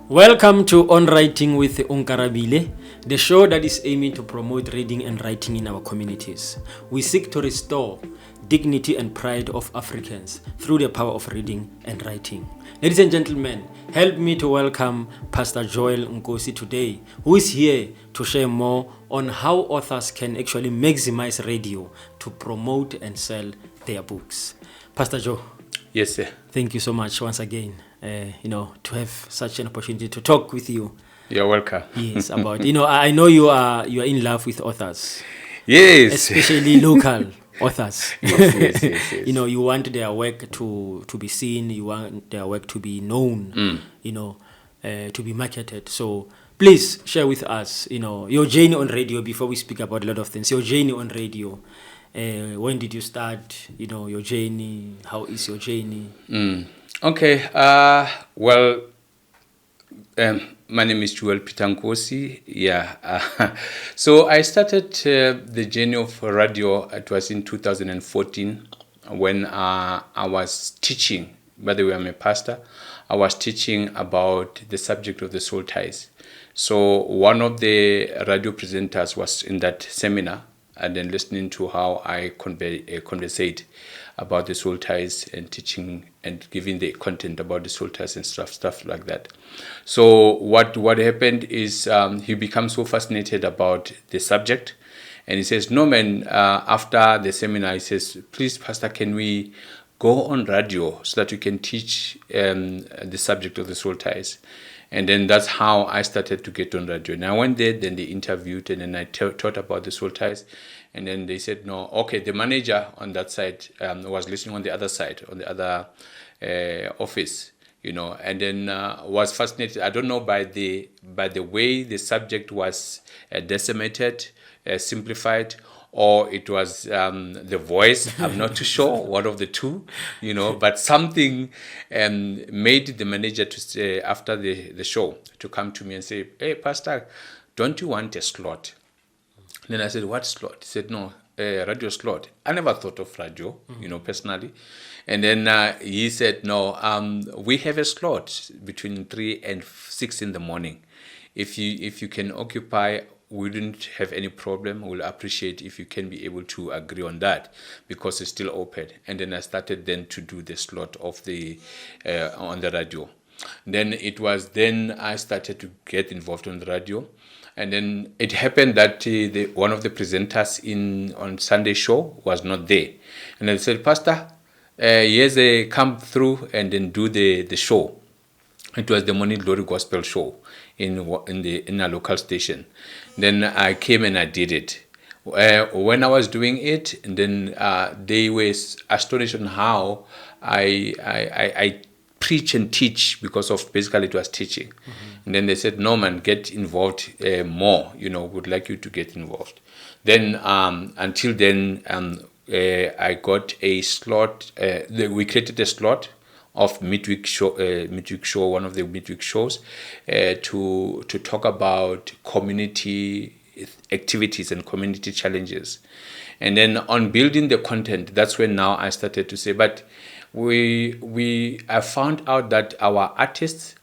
Welcome to On Writing with Onkarabile, the show that is aiming to promote reading and writing in our communities. We seek to restore dignity and pride of Africans through the power of reading and writing. Ladies and gentlemen, help me to welcome Pastor Joel Nkosi today, who is here to share more on how authors can actually maximize radio to promote and sell their books. Pastor Joe. Yes, sir. Thank you so much once again, to have such an opportunity to talk with you. You're welcome. Yes, about, I know you are in love with authors. Yes. Especially local authors. Yes. You want their work to be seen, you want their work to be known, to be marketed. So please share with us, your journey on radio before we speak about a lot of things. Your journey on radio. When did you start, your journey? How is your journey? Okay. My name is Joel Peter Nkosi. Yeah. So I started the journey of radio. It was in 2014 when I was teaching. By the way, I'm a pastor. I was teaching about the subject of the soul ties. So one of the radio presenters was in that seminar, and then listening to how I conversate about the soul ties and teaching and giving the content about the soul ties and stuff like that. So what happened is he becomes so fascinated about the subject, and he says, "No, man." After the seminar, he says, "Please, Pastor, can we go on radio so that we can teach the subject of the soul ties?" And then that's how I started to get on radio. And I went there, then they interviewed, and then I taught about the soul ties. And then they said, no, okay, the manager on that side was listening on the other side, on the other office, and then was fascinated. I don't know, by the way the subject was decimated, simplified, or it was the voice. I'm not too sure, one of the two, but something made the manager to say, after the show, to come to me and say, "Hey, Pastor, don't you want a slot?" Then I said, "What slot?" He said, "No, radio slot." I never thought of radio, personally. And then he said, "No, we have a slot between 3 and 6 in the morning. If you can occupy, we wouldn't have any problem. We'll appreciate if you can be able to agree on that, because it's still open." And then I started then to do the slot of the on the radio. Then I started to get involved on the radio. And then it happened that one of the presenters on Sunday show was not there. And I said, "Pastor, yes, come through and then do the show." It was the Morning Glory Gospel show in a local station. Then I came and I did it. When I was doing it, and then they were astonished on how I preach and teach, because of basically it was teaching. And then they said, "No, man, get involved more. Would like you to get involved." Then until then, I got a slot. We created a slot of midweek show, one of the midweek shows, to talk about community activities and community challenges. And then on building the content, that's when now I started to say, but I found out that our artists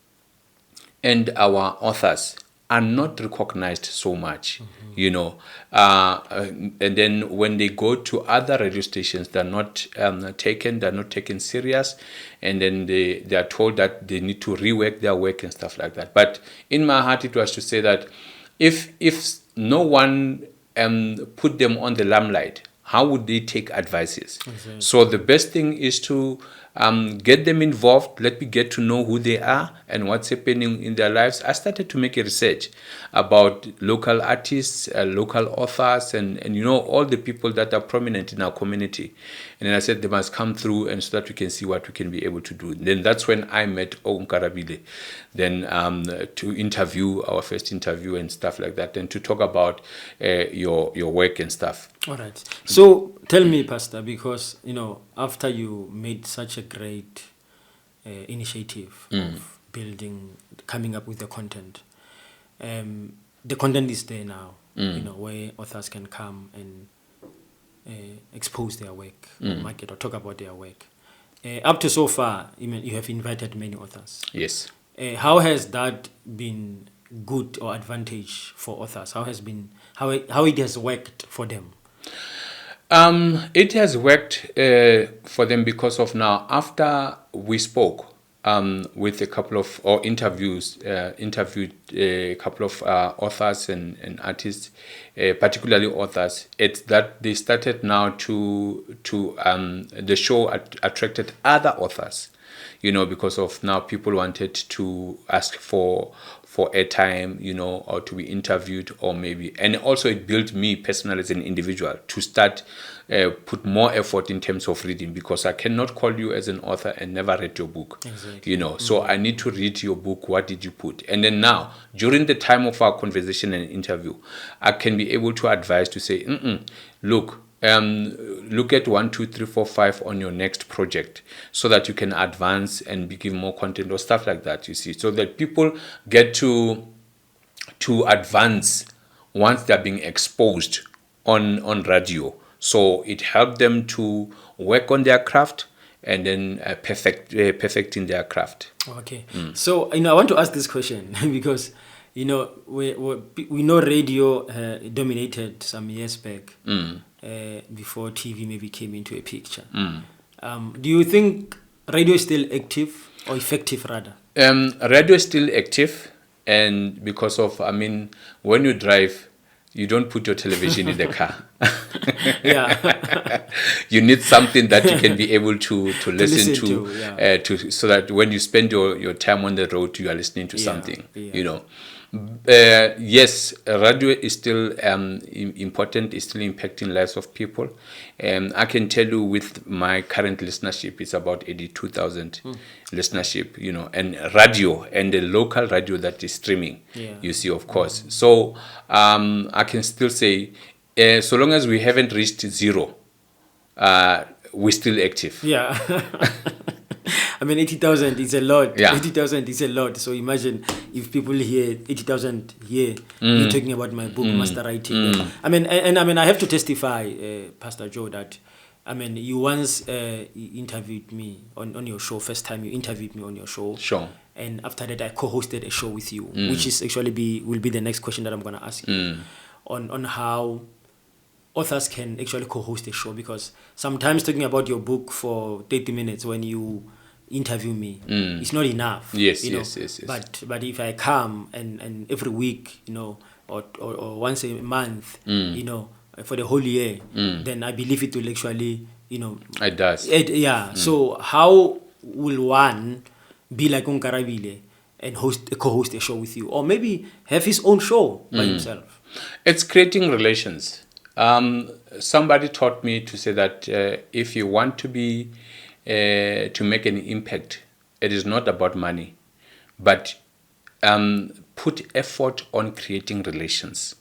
and our authors are not recognized so much, and then when they go to other radio stations, they're not taken serious, and then they are told that they need to rework their work and stuff like that. But in my heart, it was to say that if no one put them on the limelight, how would they take advices? Exactly. So the best thing is to get them involved. Let me get to know who they are and what's happening in their lives. I started to make a research about local artists, local authors, and all the people that are prominent in our community. And then I said they must come through, and so that we can see what we can be able to do. And then that's when I met Onkarabile, then to interview, our first interview and stuff like that, and to talk about your work and stuff. All right. So tell me, Pastor, because after you made such a great initiative of coming up with the content, the content is there now, where authors can come and expose their work, market or talk about their work. Up to so far, you have invited many authors. Yes. How has that been good or advantage for authors? How it has worked for them? It has worked for them because of now, after we spoke with a couple of, or interviewed a couple of authors and artists, particularly authors, it's that they started now the show attracted other authors, because of now people wanted to ask for airtime, or to be interviewed, or maybe, and also it built me personally as an individual to start put more effort in terms of reading, because I cannot call you as an author and never read your book. Exactly. So I need to read your book. What did you put? And then now, during the time of our conversation and interview, I can be able to advise to say, look at 1, 2, 3, 4, 5 on your next project, so that you can advance and give more content or stuff like that, you see, so that people get to advance once they're being exposed on radio. So it helped them to work on their craft and then perfecting their craft. Okay. So, I want to ask this question because, we know radio dominated some years back before TV maybe came into a picture. Do you think radio is still active or effective rather? Radio is still active, and because of, when you drive, you don't put your television in the car. Yeah. You need something that you can be able to listen to, yeah. So that when you spend your time on the road, you are listening to something, Yes, radio is still important, is still impacting lives of people. I can tell you with my current listenership, it's about 82,000 listenership, and radio, and the local radio that is streaming, you see, of course. So I can still say, so long as we haven't reached zero, we're still active. Yeah. 80,000 is a lot. Yeah. 80,000 is a lot. So imagine if people hear 80,000 here, you're talking about my book, Master Writing. I have to testify, Pastor Joe, that you once interviewed me on your show. First time you interviewed me on your show. Sure. And after that, I co-hosted a show with you, which is actually will be the next question that I'm going to ask you on how authors can actually co-host a show, because sometimes talking about your book for 30 minutes when you interview me, it's not enough. Yes. But if I come and every week, or once a month, for the whole year, then I believe it will actually, it does. So how will one be like Onkarabile and co-host a show with you, or maybe have his own show by himself? It's creating relations. Somebody taught me to say that if you want to be to make an impact, it is not about money, but put effort on creating relations.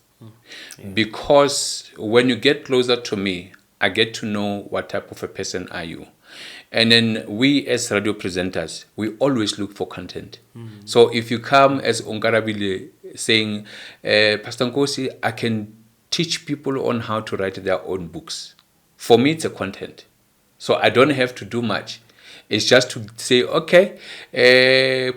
Because when you get closer to me, I get to know what type of a person are you. And then we as radio presenters, we always look for content. So if you come as Onkarabile saying, Pastor Nkosi, I can teach people on how to write their own books. For me, it's a content. So I don't have to do much. It's just to say, okay,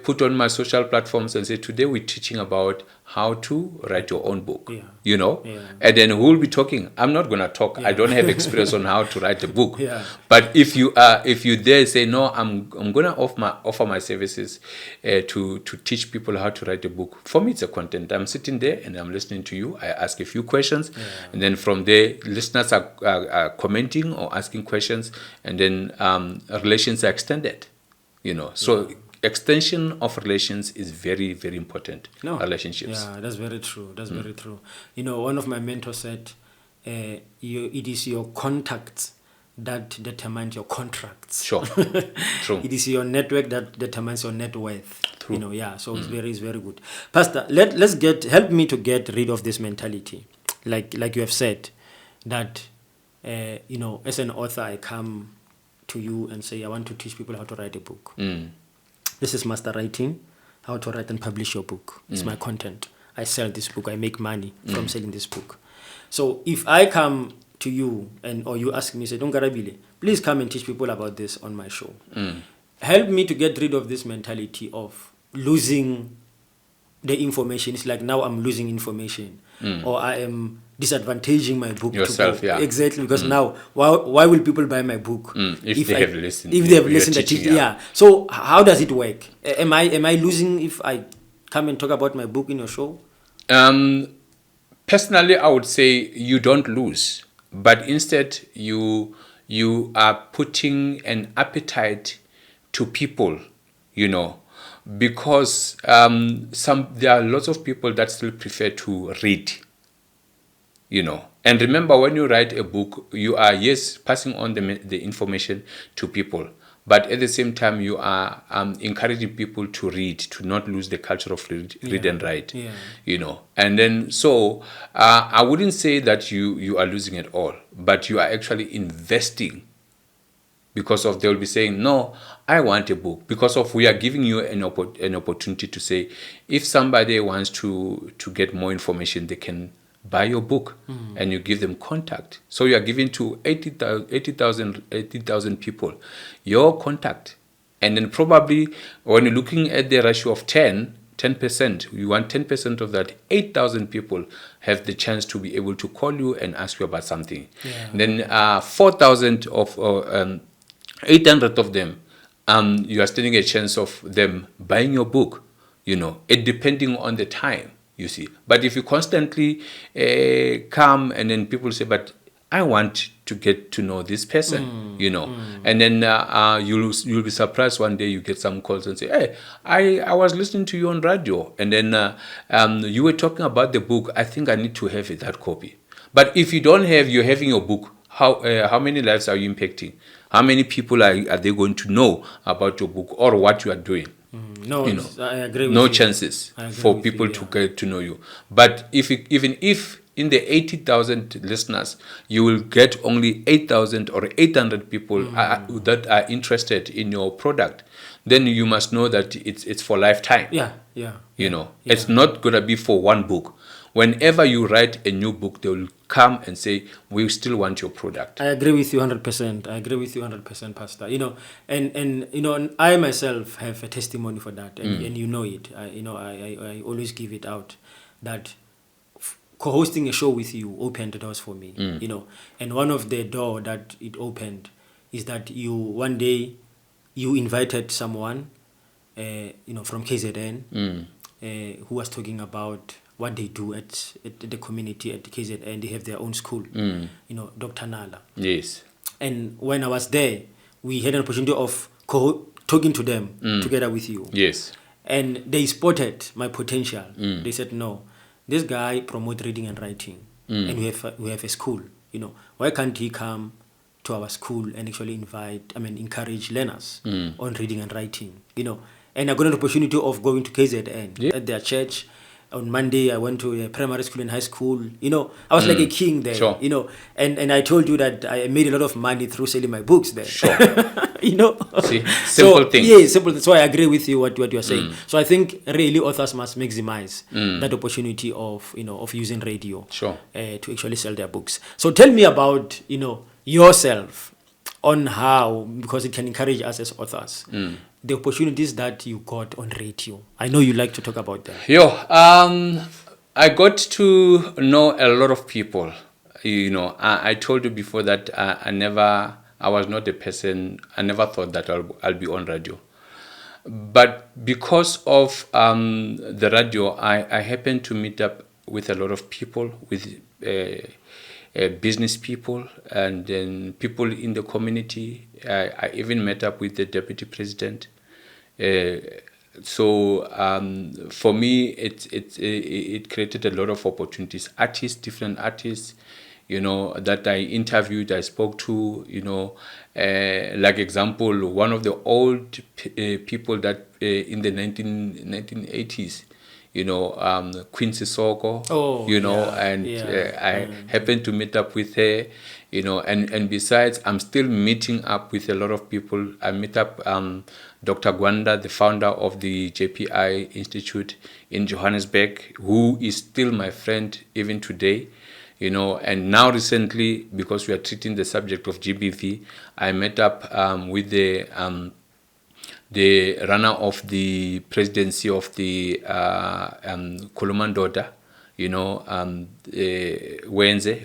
put on my social platforms and say, today we're teaching about how to write your own book, and then who will be talking? I'm not going to talk. I don't have experience on how to write a book. But if you dare say, no, I'm going to offer my services to teach people how to write a book. For me, it's a content. I'm sitting there and I'm listening to you. I ask a few questions, and then from there, listeners are commenting or asking questions, and then relations are extended. So extension of relations is very, very important. Relationships. Yeah, that's very true. That's very true. One of my mentors said, it is your contacts that determines your contracts. Sure. True. It is your network that determines your net worth. True. So it's very good. Pastor, help me to get rid of this mentality. Like you have said, that as an author, I come to you and say, I want to teach people how to write a book. This is Master Writing, how to write and publish your book. It's my content. I sell this book. I make money from selling this book. So if I come to you or you ask me, say, Onkarabile, please come and teach people about this on my show. Help me to get rid of this mentality of losing the information. It's like now I'm losing information, or I am disadvantaging my book Yourself, to go. yeah. Exactly, because now why will people buy my book If they have listened, if they have you're listened to teaching, it? Yeah. So how does it work? Am I losing if I come and talk about my book in your show? Personally, I would say you don't lose, but instead you are putting an appetite to people, because there are lots of people that still prefer to read. And remember, when you write a book, you are, yes, passing on the information to people, but at the same time you are encouraging people to read, to not lose the culture of read and write. And then so I wouldn't say that you are losing it all, but you are actually investing, because of they will be saying, no, I want a book, because of we are giving you an opportunity to say, if somebody wants to get more information, they can buy your book, and you give them contact. So you are giving to 80,000 people your contact. And then probably when you're looking at the ratio of 10%, you want 10% of that, 8,000 people have the chance to be able to call you and ask you about something. Then 4,000 of 800 of them, you are standing a chance of them buying your book, it depending on the time, you see. But if you constantly come and then people say, but I want to get to know this person, and then you'll be surprised one day you get some calls and say, hey, I was listening to you on radio, and then you were talking about the book. I think I need to have that copy. But if you don't have, you're having your book, how many lives are you impacting? How many people are they going to know about your book or what you are doing? No, I agree with no you. chances for people to get to know you. But even if in the 80,000 listeners, you will get only 8,000 or 800 people that are interested in your product, then you must know that it's for lifetime. It's not going to be for one book. Whenever you write a new book, they will come and say, we still want your product. I agree with you 100%. I agree with you 100%, Pastor. And I myself have a testimony for that, and you know it. I always give it out that co-hosting a show with you opened the doors for me. And one of the door that it opened is that one day you invited someone, from KZN, who was talking about what they do at the community at the KZN. They have their own school, Dr. Nala. Yes. And when I was there, we had an opportunity of talking to them together with you. Yes. And they spotted my potential. They said, no, this guy promotes reading and writing, and we have a school. Why can't he come to our school and actually encourage learners on reading and writing? And I got an opportunity of going to KZN at their church. On Monday, I went to a primary school and high school. I was like a king there. Sure. And I told you that I made a lot of money through selling my books there. Sure. See, simple things. Yeah, simple things. So I agree with you what you are saying. So I think really authors must maximize that opportunity of using radio. Sure. To actually sell their books. So tell me about yourself, on how, because it can encourage us as authors, the opportunities that you got on radio. I know you like to talk about them. I got to know a lot of people. I told you before that I was not a person, I never thought that I'll be on radio. But because of the radio, I happened to meet up with a lot of people, with business people, and then people in the community. I even met up with the deputy president. So for me, it created a lot of opportunities. Different artists, that I interviewed, I spoke to, like example, one of the old people that in the 1980s, Quincy Soko, I happened to meet up with her, and besides, I'm still meeting up with a lot of people. I meet up Dr. Gwanda, the founder of the JPI Institute in Johannesburg, who is still my friend even today. And now recently, because we are treating the subject of GBV, I met up with the the runner of the presidency of the Kulumandoda, Wenze,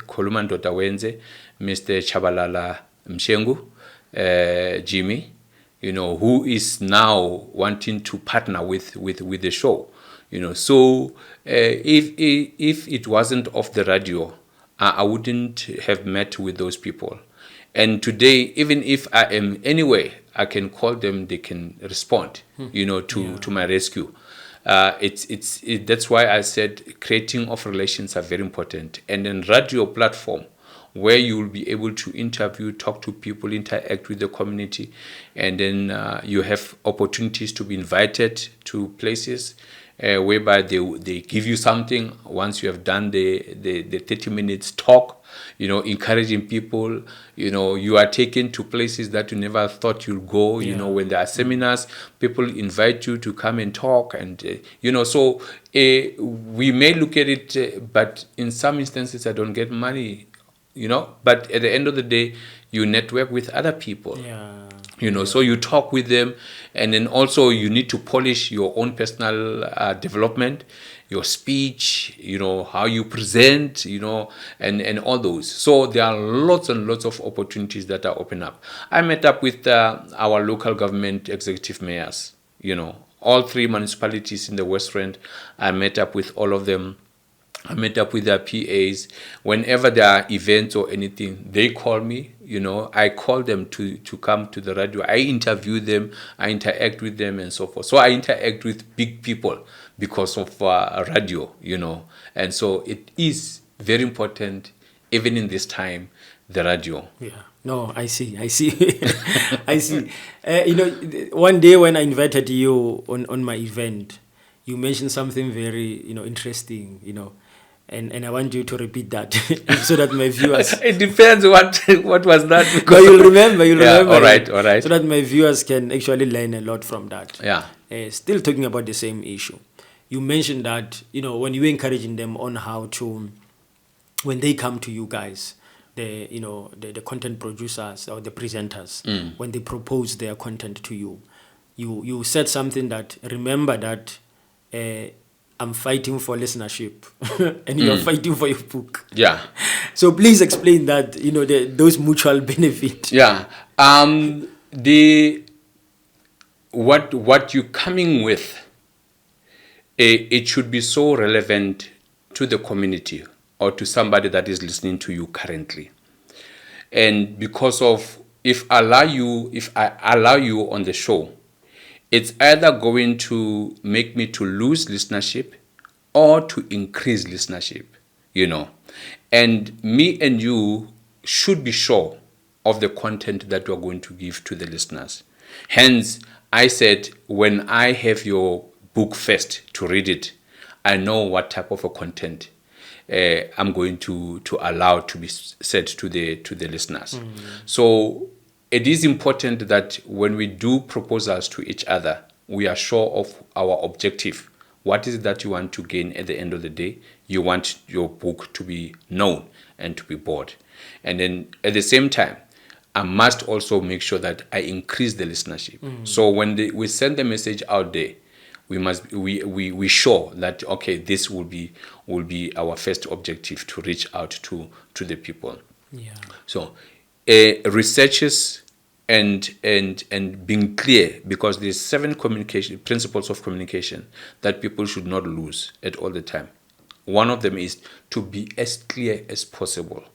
Mr. Chabalala Mshengu, Jimmy, who is now wanting to partner with the show. So if it wasn't of the radio, I wouldn't have met with those people. And today, even if I am anywhere, I can call them, they can respond, to my rescue. That's why I said creating of relations are very important. And then radio platform, where you will be able to interview, talk to people, interact with the community, and then you have opportunities to be invited to places whereby they give you something once you have done the 30 minutes talk, encouraging people. You are taken to places that you never thought you'd go. When there are seminars, people invite you to come and talk, and so we may look at it, but in some instances I don't get money, but at the end of the day, you network with other people. So you talk with them, and then also you need to polish your own personal development, your speech, how you present, and all those. So there are lots and lots of opportunities that are open up. I met up with our local government executive mayors, all 3 municipalities in the West Rand. I met up with all of them. I met up with their PAs. Whenever there are events or anything, they call me. I call them to come to the radio. I interview them. I interact with them and so forth. So I interact with big people because of radio, And so it is very important, even in this time, the radio. Yeah. No, I see. I see. One day when I invited you on my event, you mentioned something very, interesting, and I want you to repeat that so that my viewers. It depends what was that. No, you'll remember. All right. So that my viewers can actually learn a lot from that. Yeah. Still talking about the same issue. You mentioned that, when you were encouraging them on how to, when they come to you guys, the content producers or the presenters, when they propose their content to you, you said something that, remember that I'm fighting for listenership and you're fighting for your book. Yeah. So please explain that, those mutual benefit. Yeah. What you're coming with, it should be so relevant to the community or to somebody that is listening to you currently. And because of, if I allow you on the show, it's either going to make me to lose listenership or to increase listenership, And me and you should be sure of the content that we're going to give to the listeners. Hence, I said, when I have your book first to read it, I know what type of a content I'm going to allow to be said to the listeners. So it is important that when we do proposals to each other, we are sure of our objective. What is it that you want to gain at the end of the day? You want your book to be known and to be bought. And then at the same time, I must also make sure that I increase the listenership. So when we send the message out there, we sure that, okay, this will be our first objective, to reach out to the people. Yeah. So researches and being clear, because there's 7 communication principles of communication that people should not lose at all the time. One of them is to be as clear as possible,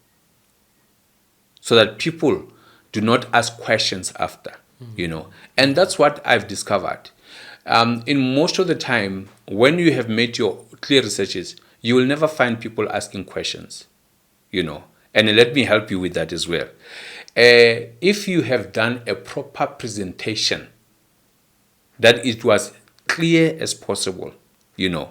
so that people do not ask questions after, And that's what I've discovered. In most of the time, when you have made your clear researches, you will never find people asking questions, And let me help you with that as well. If you have done a proper presentation, that it was clear as possible, you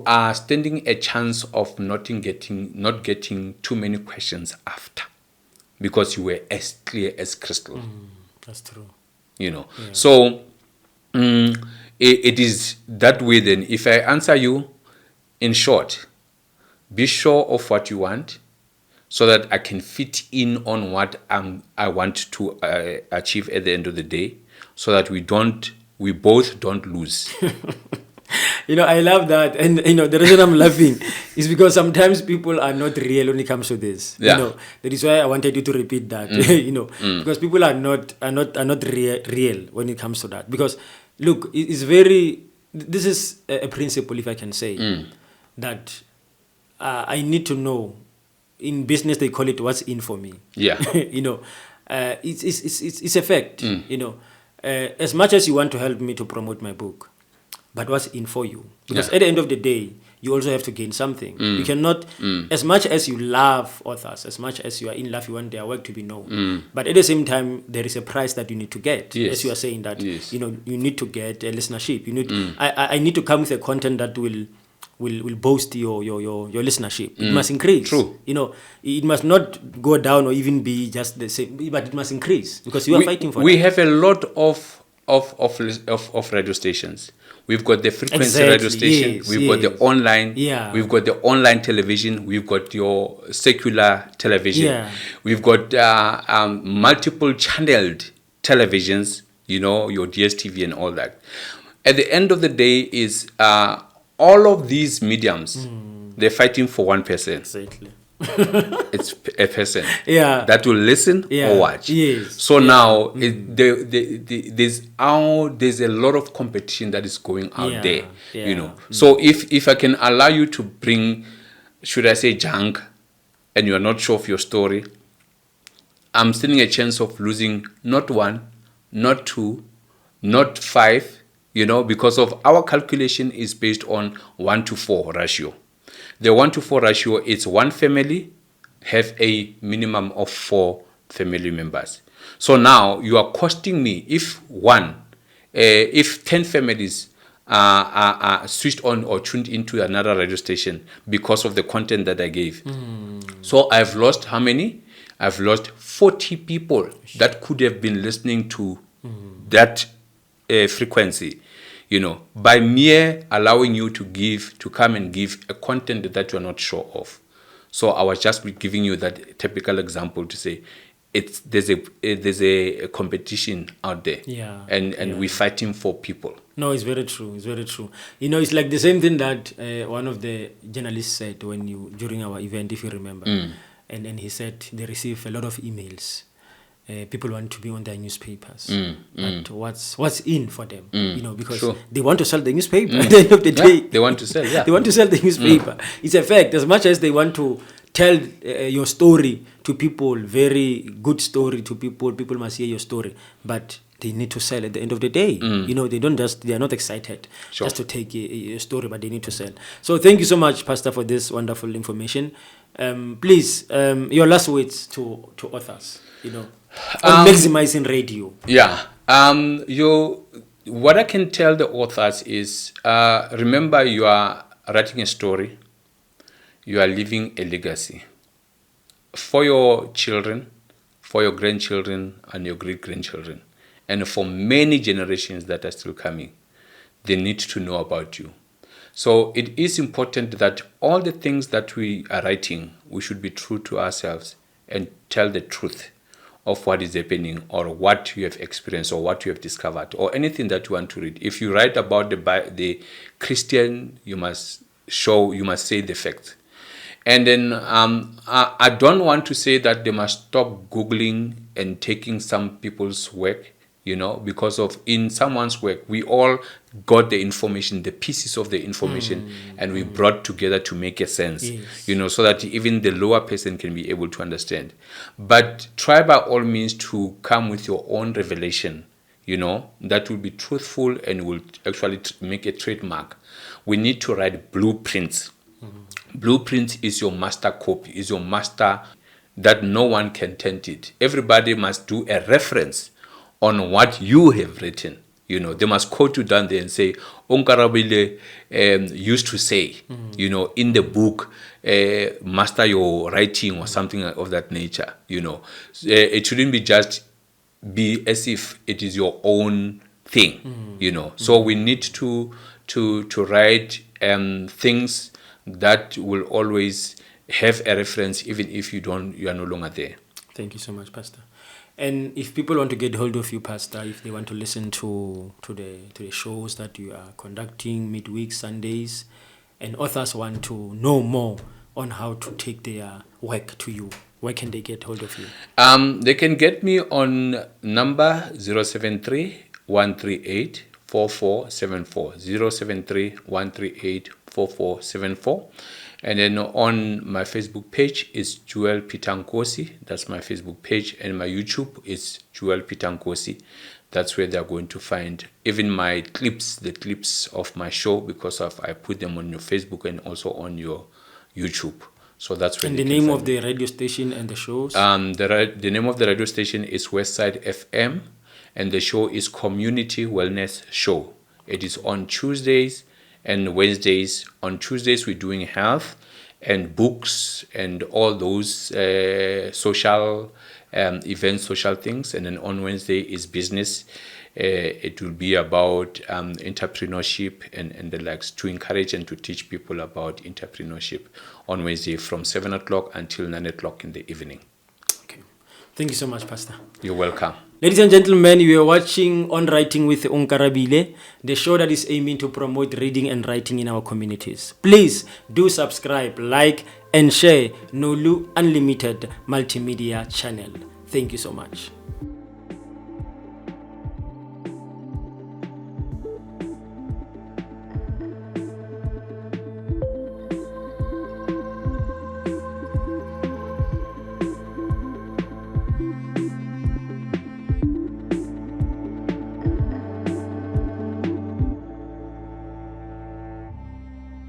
are standing a chance of not getting too many questions after, because you were as clear as crystal. That's true. Yeah. So it is that way. Then if I answer you in short, be sure of what you want, so that I can fit in on what I want to achieve at the end of the day, so that we both don't lose. I love that. And, the reason I'm laughing is because sometimes people are not real when it comes to this. Yeah. That is why I wanted you to repeat that, because people are not real when it comes to that. Because, look, this is a principle, if I can say, that I need to know. In business, they call it what's in for me. Yeah. It's a fact, as much as you want to help me to promote my book, but what's in for you? Because at the end of the day, you also have to gain something. You cannot, as much as you love authors, as much as you are in love, you want their work to be known. But at the same time, there is a price that you need to get. Yes. As you are saying that, Yes. you need to get a listenership. You need, I need to come with a content that will boost your listenership. It must increase. True. It must not go down or even be just the same, but it must increase because you are fighting for We that. have a lot of radio stations. We've got the frequency radio station. Yes, We've got the online. Yeah. We've got the online television. We've got your secular television. Yeah. We've got multiple channeled televisions. Your DSTV and all that. At the end of the day, is all of these mediums. They're fighting for one person. Exactly. It's a person that will listen or watch. Yes. So now there's a lot of competition that is going out there. So if I can allow you to bring, should I say, junk, and you are not sure of your story, I'm standing a chance of losing not one, not two, not five. Because of our calculation is based on 1-to-4 ratio. The 1-to-4 ratio is one family have a minimum of 4 family members. So now you are costing me if 10 families are switched on or tuned into another radio station because of the content that I gave. So I've lost how many? I've lost 40 people that could have been listening to that frequency. By mere allowing you to come and give a content that you're not sure of. So I was just giving you that typical example to say, there's a competition out there, and we're fighting for people. No, it's very true. It's very true. It's like the same thing that one of the journalists said during our event, if you remember, and he said they receive a lot of emails. People want to be on their newspapers, but what's in for them? Because they want to sell the newspaper. At the end of the day, they want to sell. Yeah, they want to sell the newspaper. It's a fact. As much as they want to tell your story to people, very good story to people. People must hear your story, but they need to sell at the end of the day. They are not excited just to take a story, but they need to sell. So thank you so much, Pastor, for this wonderful information. Please, your last words to authors. On maximizing radio. Yeah. What I can tell the authors is, remember, you are writing a story. You are leaving a legacy for your children, for your grandchildren, and your great-grandchildren, and for many generations that are still coming. They need to know about you. So it is important that all the things that we are writing, we should be true to ourselves and tell the truth of what is happening or what you have experienced or what you have discovered or anything that you want to read. If you write about the Christian, you must say the facts. And then I don't want to say that they must stop Googling and taking some people's work, because of in someone's work, we all got the information, the pieces of the information, and we brought together to make a sense, so that even the lower person can be able to understand. But try by all means to come with your own revelation, that will be truthful and will actually make a trademark. We need to write blueprints. Blueprint is your master copy, is your master that no one can taint it. Everybody must do a reference on what you have written. They must quote you down there and say, Onkarabile used to say, in the book, master your writing or something of that nature. It shouldn't be just be as if it is your own thing. So we need to write things that will always have a reference even if you are no longer there. Thank you so much, Pastor. And if people want to get hold of you, Pastor, if they want to listen to the shows that you are conducting midweek, Sundays, and authors want to know more on how to take their work to you, where can they get hold of you? They can get me on number 073 138 4474 073 138 4474. And then on my Facebook page is Joel Peter Nkosi. That's my Facebook page. And my YouTube is Joel Peter Nkosi. That's where they're going to find even my clips, the clips of my show, because I put them on your Facebook and also on your YouTube. So that's where. And the name of the radio station and the shows? The name of the radio station is Westside FM, and the show is Community Wellness Show. It is on Tuesdays and Wednesdays. On Tuesdays, we're doing health and books and all those social events, social things. And then on Wednesday is business. It will be about entrepreneurship and the likes, to encourage and to teach people about entrepreneurship on Wednesday from 7 o'clock until 9 o'clock in the evening. Okay. Thank you so much, Pastor. You're welcome. Ladies and gentlemen, you are watching On Writing with Onkarabile, the show that is aiming to promote reading and writing in our communities. Please do subscribe, like, and share Nolu Unlimited Multimedia channel. Thank you so much.